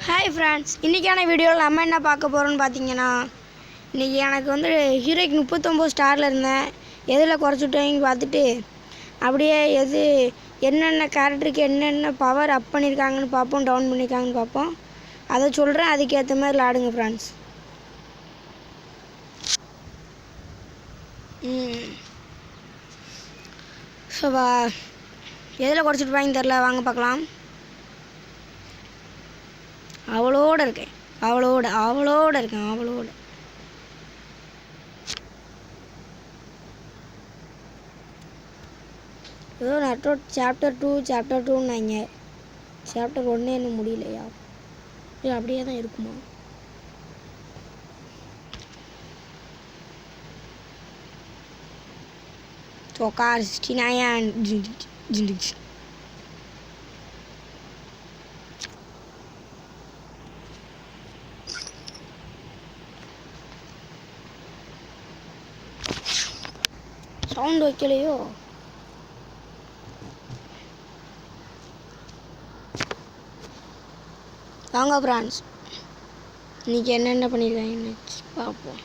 Hi friends, இன்றைக்கான வீடியோவில் நம்ம என்ன பார்க்க போகிறோன்னு பார்த்தீங்கன்னா, இன்றைக்கி எனக்கு வந்து ஹீரோய்க்கு 39 ஸ்டாரில் இருந்தேன். எதில் குறைச்சிட்டேன்னு பார்த்துட்டு அப்படியே என்னென்ன கேரக்டருக்கு என்னென்ன பவர் அப் பண்ணியிருக்காங்கன்னு பார்ப்போம், டவுன் பண்ணியிருக்காங்கன்னு பார்ப்போம். அதை சொல்கிறேன், அதுக்கேற்ற மாதிரி விளாடுங்க ஃப்ரெண்ட்ஸ். ஸோ எதில் குறைச்சிட்டு தெரில, வாங்க பார்க்கலாம். அவளோட இருக்கேன். ஏதோ நட்டோ சாப்டர் 2 சாப்டர் 1 இன்னும் முடியலையா? அப்படியே தான் இருக்குமா? Tokar 69 சவுண்ட் வைக்கலையோ? வாங்க ஃப்ரெண்ட்ஸ், இன்னைக்கு என்னென்ன பண்ணியிருக்காங்கன்னு பார்ப்போம்.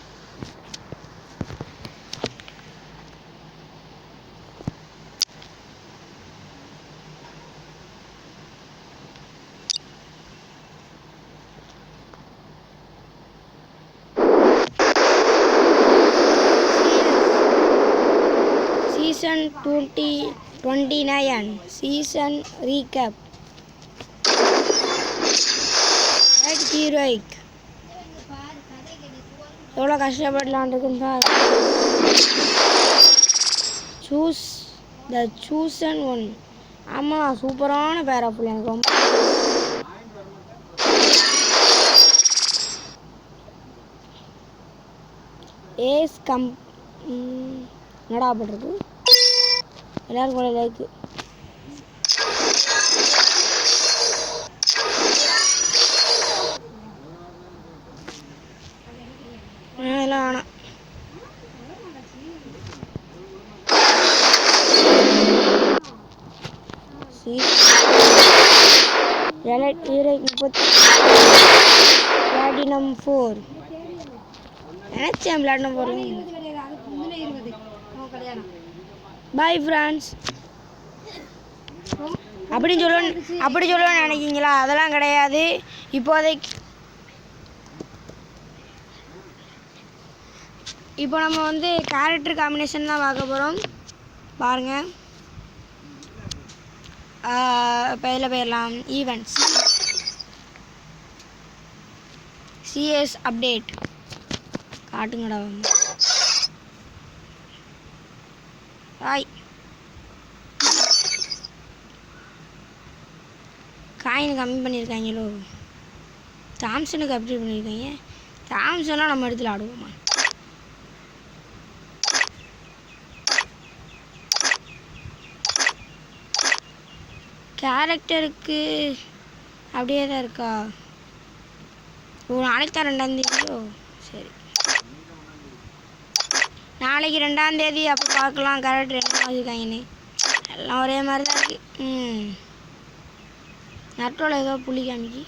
Season 29 season recap. Red Heroic எவ்வளோ கஷ்டப்படலான் இருக்குன்னு பாரு. Choose the chosen one. ஆமாம், சூப்பரான பேர். அப்படி எனக்கு ரொம்ப ஏஸ் என்னடா பண்ணுறது, எல்லாரும் கூட லைக்கு. இதெல்லாம் வேணாம். பிளாட்டினம் 4 நினச்சேன். Platinum 4 bye friends. அப்படி சொல்லணும்னு நினைக்கிங்களா? அதெல்லாம் கிடையாது. இப்போ நம்ம வந்து கேரக்டர் காம்பினேஷன் தான் பார்க்க போகிறோம். பாருங்கள், இப்போ இதில் போயிடலாம். ஈவெண்ட்ஸ், சிஎஸ் அப்டேட் காட்டுங்கடா. ஹாய், காயின் கம்மி பண்ணியிருக்காங்களோ? தாம்சனுக்கு அப்டேட் பண்ணியிருக்காங்க. தாம்சனாக நம்ம இடத்துல ஆடுவோமா? கேரக்டருக்கு அப்படியே தான் இருக்கா? ஒரு நாளைக்கு தான் 2ஆம் தேதியோ? சரி, நாளைக்கு 2ஆம் தேதி. அப்போ பார்க்கலாம் கேரக்டர் என்ன வச்சுருக்காங்கன்னு. எல்லாம் ஒரே மாதிரி தான் இருக்குது. நட்டோவில் ஏதோ புள்ளி காமிக்கி.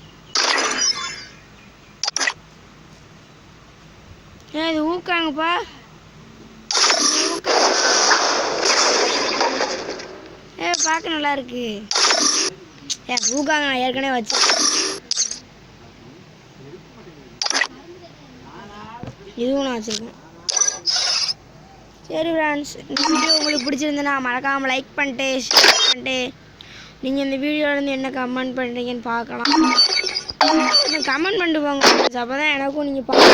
இது ஊக்காங்கப்பா. பார்க்க நல்லா இருக்கு. ஊக்காங்க, நான் ஏற்கனவே வச்சு. இதுவும் நான் வச்சுருக்கேன். சரி ஃப்ரெண்ட்ஸ், இந்த வீடியோ உங்களுக்கு பிடிச்சிருந்தேன்னா மறக்காமல் லைக் பண்ணிட்டு ஷேர் பண்ணிட்டு நீங்கள் இந்த வீடியோலேருந்து என்ன கமெண்ட் பண்ணுறீங்கன்னு பார்க்கலாம். கமெண்ட் பண்ணிட்டு போங்க, அப்போ தான் எனக்கும் நீங்கள் பார்க்க.